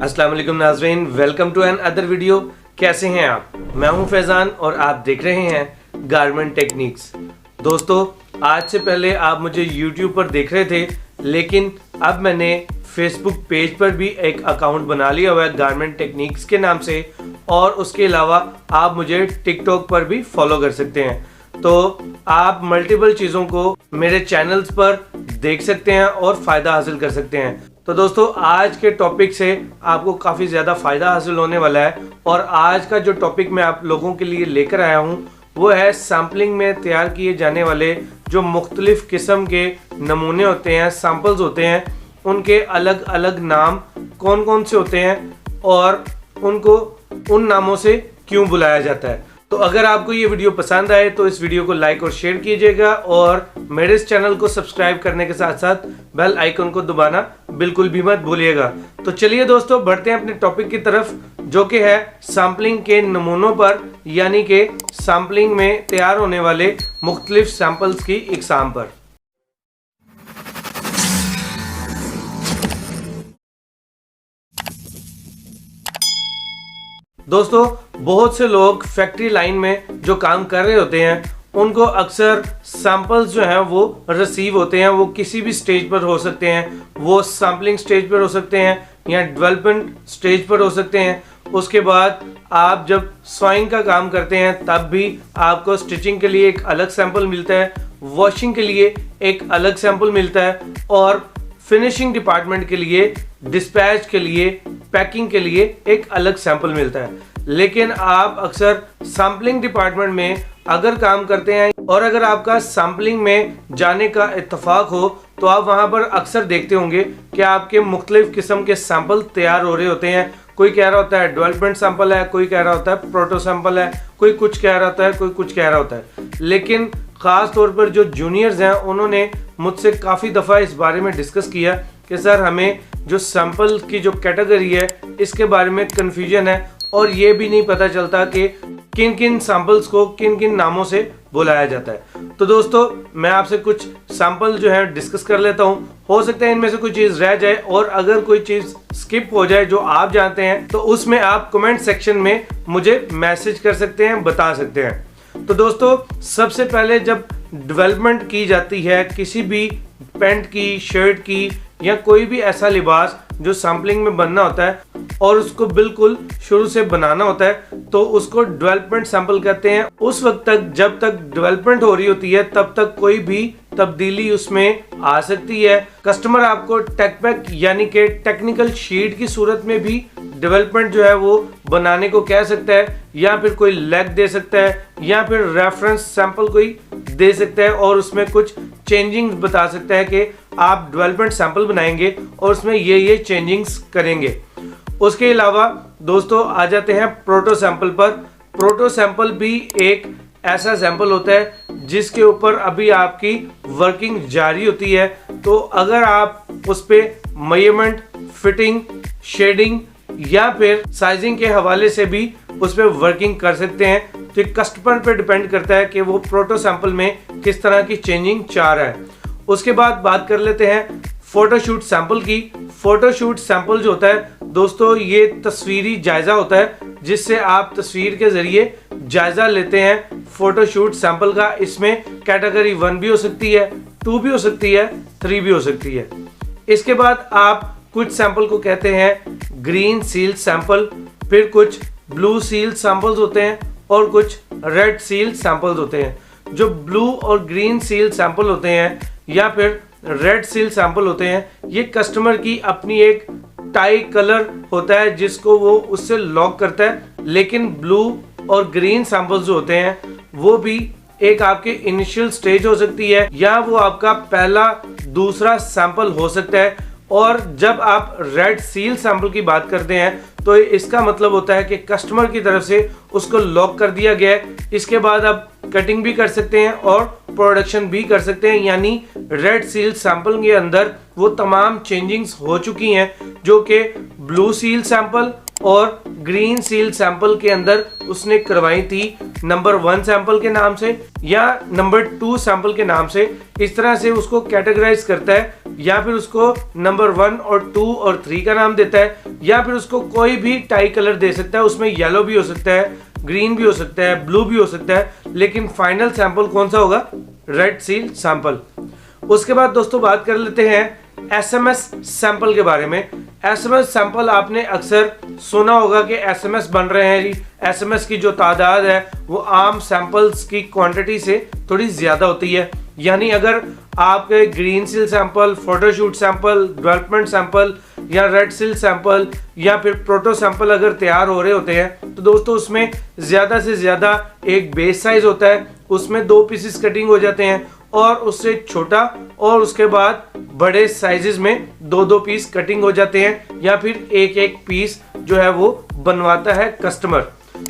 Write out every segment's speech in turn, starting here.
अस्सलाम वालेकुम नाज़रीन, welcome to another video. कैसे हैं आप? मैं हूं फैज़ान और आप देख रहे हैं गारमेंट टेक्निक्स। दोस्तों, आज से पहले आप मुझे YouTube पर देख रहे थे, लेकिन अब मैंने Facebook पेज पर भी एक अकाउंट बना लिया हुआ है गारमेंट टेक्निक्स के नाम से, और उसके अलावा आप मुझे TikTok पर भी फॉलो कर सकते हैं। तो आप मल्टीपल चीज़ों को मेरे चैनल्स पर देख सकते हैं और फ़ायदा हासिल कर सकते हैं। तो दोस्तों, आज के टॉपिक से आपको काफ़ी ज़्यादा फ़ायदा हासिल होने वाला है, और आज का जो टॉपिक मैं आप लोगों के लिए लेकर आया हूँ वो है सैम्पलिंग में तैयार किए जाने वाले जो मुख्तलिफ़ किस्म के नमूने होते हैं, सैम्पल्स होते हैं, उनके अलग अलग नाम कौन कौन से होते हैं और उनको उन नामों से क्यों बुलाया जाता है। तो अगर आपको ये वीडियो पसंद आए तो इस वीडियो को लाइक और शेयर कीजिएगा, और मेरे इस चैनल को सब्सक्राइब करने के साथ साथ बेल आइकन को दबाना बिल्कुल भी मत भूलिएगा। तो चलिए दोस्तों, बढ़ते हैं अपने टॉपिक की तरफ, जो कि है सैम्पलिंग के नमूनों पर, यानी कि सैम्पलिंग में तैयार होने वाले मुख्तलिफ सैंपल्स की इकसाम पर। दोस्तों, बहुत से लोग फैक्ट्री लाइन में जो काम कर रहे होते हैं, उनको अक्सर सैंपल्स जो हैं वो रिसीव होते हैं। वो किसी भी स्टेज पर हो सकते हैं, वो सैम्पलिंग स्टेज पर हो सकते हैं या डेवलपमेंट स्टेज पर हो सकते हैं। उसके बाद आप जब स्वाइंग का काम करते हैं तब भी आपको स्टिचिंग के लिए एक अलग सैंपल मिलता है, वॉशिंग के लिए एक अलग सैंपल मिलता है, और फिनिशिंग डिपार्टमेंट के लिए, डिस्पैच के लिए, पैकिंग के लिए एक अलग सैंपल मिलता है। लेकिन आप अक्सर सैम्पलिंग डिपार्टमेंट में अगर काम करते हैं और अगर आपका सैम्पलिंग में जाने का इत्तेफाक हो, तो आप वहां पर अक्सर देखते होंगे कि आपके मुख्तलिफ किस्म के सैंपल तैयार हो रहे होते हैं। कोई कह रहा होता है डेवलपमेंट सैंपल है, कोई कह रहा होता है प्रोटो सैंपल है, कोई कुछ कह रहा होता है, कोई कुछ कह रहा होता है। लेकिन ख़ास तौर पर जो जूनियर्स हैं, उन्होंने मुझसे काफ़ी दफ़ा इस बारे में डिस्कस किया कि सर, हमें जो सैंपल की जो कैटेगरी है इसके बारे में कन्फ्यूजन है, और ये भी नहीं पता चलता कि किन किन सैंपल्स को किन किन नामों से बुलाया जाता है। तो दोस्तों, मैं आपसे कुछ सैंपल जो है डिस्कस कर लेता हूँ। हो सकता है इनमें से कोई चीज़ रह जाए, और अगर कोई चीज़ स्किप हो जाए जो आप जानते हैं, तो उसमें आप कमेंट सेक्शन में मुझे मैसेज कर सकते हैं, बता सकते हैं। तो दोस्तों, सबसे पहले जब डेवलपमेंट की जाती है किसी भी पैंट की, शर्ट की, या कोई भी ऐसा लिबास जो सैम्पलिंग में बनना होता है और उसको बिल्कुल शुरू से बनाना होता है, तो उसको डेवलपमेंट सैंपल कहते हैं। उस वक्त तक, जब तक डेवलपमेंट हो रही होती है, तब तक कोई भी तब्दीली उसमें आ सकती है। कस्टमर आपको टेक पैक यानी कि टेक्निकल शीट की सूरत में भी डेवलपमेंट जो है वो बनाने को कह सकता है, या फिर कोई लेग दे सकता है, या फिर रेफरेंस सैंपल कोई दे सकता है और उसमें कुछ चेंजिंग्स बता सकता है कि आप डेवलपमेंट सैंपल बनाएंगे और उसमें ये चेंजिंग्स करेंगे। उसके अलावा दोस्तों, आ जाते हैं प्रोटो सैंपल पर। प्रोटो सैंपल भी एक ऐसा सैंपल होता है जिसके ऊपर अभी आपकी वर्किंग जारी होती है। तो अगर आप उस पर मेजरमेंट, फिटिंग, शेडिंग या फिर साइजिंग के हवाले से भी उस पर वर्किंग कर सकते हैं। तो ये कस्टमर पे डिपेंड करता है कि वो प्रोटो सैंपल में किस तरह की चेंजिंग चाह रहा है। उसके बाद बात कर लेते हैं फोटोशूट सैंपल की। फोटोशूट सैंपल जो होता है दोस्तों, ये तस्वीरी जायजा होता है, जिससे आप तस्वीर के जरिए जायजा लेते हैं फोटोशूट सैंपल का। इसमें कैटेगरी 1 भी हो सकती है, 2 भी हो सकती है, 3 भी हो सकती है। इसके बाद आप कुछ सैंपल को कहते हैं ग्रीन सील सैंपल, फिर कुछ ब्लू सील सैंपल्स होते हैं, और कुछ रेड सील सैंपल्स होते हैं। जो ब्लू और ग्रीन सील सैंपल होते हैं या फिर रेड सील सैंपल होते हैं, ये कस्टमर की अपनी एक टाई कलर होता है जिसको वो उससे लॉक करता है। लेकिन ब्लू और ग्रीन सैंपल्स जो होते हैं वो भी एक आपके इनिशियल स्टेज हो सकती है, या वो आपका पहला दूसरा सैंपल हो सकता है। और जब आप रेड सील सैंपल की बात करते हैं तो इसका मतलब होता है कि कस्टमर की तरफ से उसको लॉक कर दिया गया है। इसके बाद आप कटिंग भी कर सकते हैं और प्रोडक्शन भी कर सकते हैं, यानी रेड सील सैंपल के अंदर वो तमाम चेंजिंग्स हो चुकी हैं जो कि ब्लू सील सैंपल और ग्रीन सील सैंपल के अंदर उसने करवाई थी, नंबर 1 सैंपल के नाम से या नंबर 2 सैंपल के नाम से। इस तरह से उसको कैटेगराइज करता है या फिर उसको नंबर 1 और 2 और 3 का नाम देता है, या फिर उसको कोई भी टाई कलर दे सकता है। उसमें येलो भी हो सकता है, ग्रीन भी हो सकता है, ब्लू भी हो सकता है, लेकिन फाइनल सैंपल कौन सा होगा? Red seal sample. उसके बाद दोस्तों बात कर लेते हैं एसएमएस सैंपल के बारे में। एसएमएस सैंपल आपने अक्सर सुना होगा कि एसएमएस बन रहे हैं जी। एसएमएस की जो तादाद है वो आम सैंपल्स की क्वांटिटी से थोड़ी ज़्यादा होती है। यानी अगर आपके green seal sample, photoshoot sample, development sample या रेड सील सैंपल या फिर प्रोटो सैंपल अगर तैयार हो रहे होते हैं तो दोस्तों उसमें ज़्यादा से ज़्यादा एक बेस साइज होता है, उसमें 2 पीसेस कटिंग हो जाते हैं और उससे छोटा और उसके बाद बड़े साइजेस में 2-2 पीस कटिंग हो जाते हैं, या फिर एक पीस जो है वो बनवाता है कस्टमर।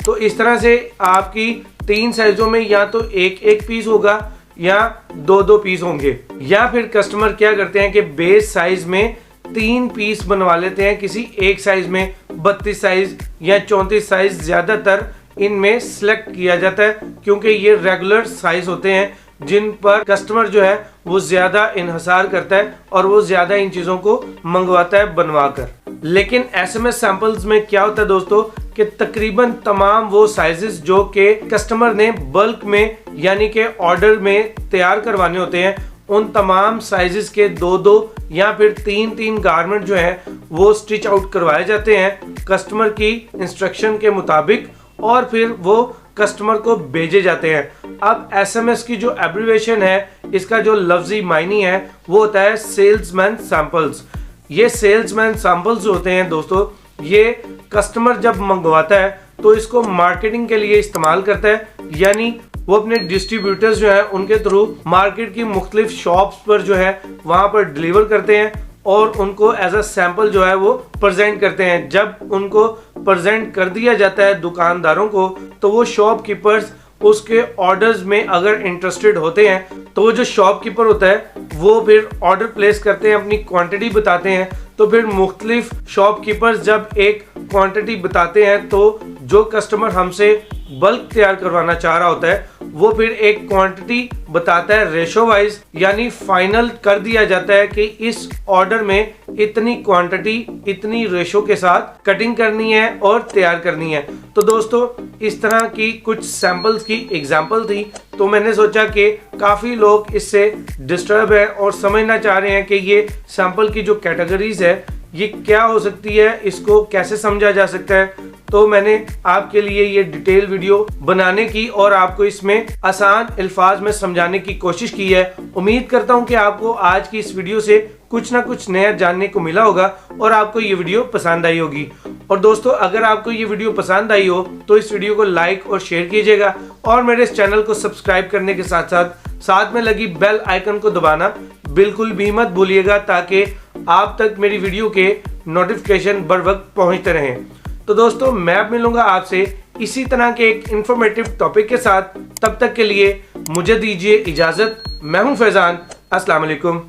तो इस तरह से आपकी 3 साइजों में या तो एक पीस होगा या 2-2 पीस होंगे, या फिर कस्टमर क्या करते हैं कि बेस साइज में 3 पीस बनवा लेते हैं किसी एक साइज में। 32 साइज या 34 साइज ज़्यादातर इनमें सिलेक्ट किया जाता है, क्योंकि ये रेगुलर साइज होते हैं जिन पर कस्टमर जो है वो ज़्यादा इन्हिसार करता है और वो ज़्यादा इन चीज़ों को मंगवाता है बनवा कर। लेकिन एसएमएस सैंपल्स में क्या होता है दोस्तों कि तकरीबन तमाम वो साइजेस जो कि कस्टमर ने बल्क में यानी कि ऑर्डर में तैयार करवाने होते हैं, उन तमाम साइजेस के 2-2 या फिर 3-3 गारमेंट जो है वो स्टिच आउट करवाए जाते हैं कस्टमर की इंस्ट्रक्शन के मुताबिक, और फिर वो कस्टमर को भेजे जाते हैं। अब एसएमएस की जो एब्रिविएशन है, इसका जो लफ्जी मायनी है वो होता है सेल्समैन सैंपल्स। ये सेल्समैन सैंपल्स होते हैं दोस्तों, ये कस्टमर जब मंगवाता है तो इसको मार्केटिंग के लिए इस्तेमाल करता है, यानी वो अपने डिस्ट्रीब्यूटर्स जो है उनके थ्रू मार्केट की मुख्तलिफ शॉप्स पर जो है वहाँ पर डिलीवर करते हैं और उनको एज अ सैंपल जो है वो प्रेजेंट करते हैं। जब उनको प्रेजेंट कर दिया जाता है दुकानदारों को, तो वो शॉपकीपर्स उसके ऑर्डर्स में अगर इंटरेस्टेड होते हैं तो वो जो शॉपकीपर होता है वो फिर ऑर्डर प्लेस करते हैं, अपनी क्वांटिटी बताते हैं। तो फिर मुख्तलिफ शॉपकीपर्स जब एक क्वांटिटी बताते हैं तो जो कस्टमर हमसे बल्क तैयार करवाना चाह रहा होता है वो फिर एक क्वांटिटी बताता है रेशो वाइज, यानी फाइनल कर दिया जाता है कि इस ऑर्डर में इतनी क्वांटिटी इतनी रेशो के साथ कटिंग करनी है और तैयार करनी है। तो दोस्तों इस तरह की कुछ सैंपल्स की एग्जांपल थी, तो मैंने सोचा कि काफ़ी लोग इससे डिस्टर्ब है और समझना चाह रहे हैं कि ये सैंपल की जो कैटेगरीज है ये क्या हो सकती है, इसको कैसे समझा जा सकता है। तो मैंने आपके लिए ये डिटेल वीडियो बनाने की और आपको इसमें आसान अल्फाज में समझाने की कोशिश की है। उम्मीद करता हूँ कि आपको आज की इस वीडियो से कुछ ना कुछ नया जानने को मिला होगा और आपको ये वीडियो पसंद आई होगी। और दोस्तों अगर आपको ये वीडियो पसंद आई हो तो इस वीडियो को लाइक और शेयर कीजिएगा, और मेरे इस चैनल को सब्सक्राइब करने के साथ साथ में लगी बेल आइकन को दबाना बिल्कुल भी मत भूलिएगा, ताकि आप तक मेरी वीडियो के नोटिफिकेशन बर वक्त पहुंचते रहें। तो दोस्तों मैं अब मिलूंगा आपसे इसी तरह के एक इंफॉर्मेटिव टॉपिक के साथ। तब तक के लिए मुझे दीजिए इजाजत। मैं हूं फैजान। अस्सलाम वालेकुम।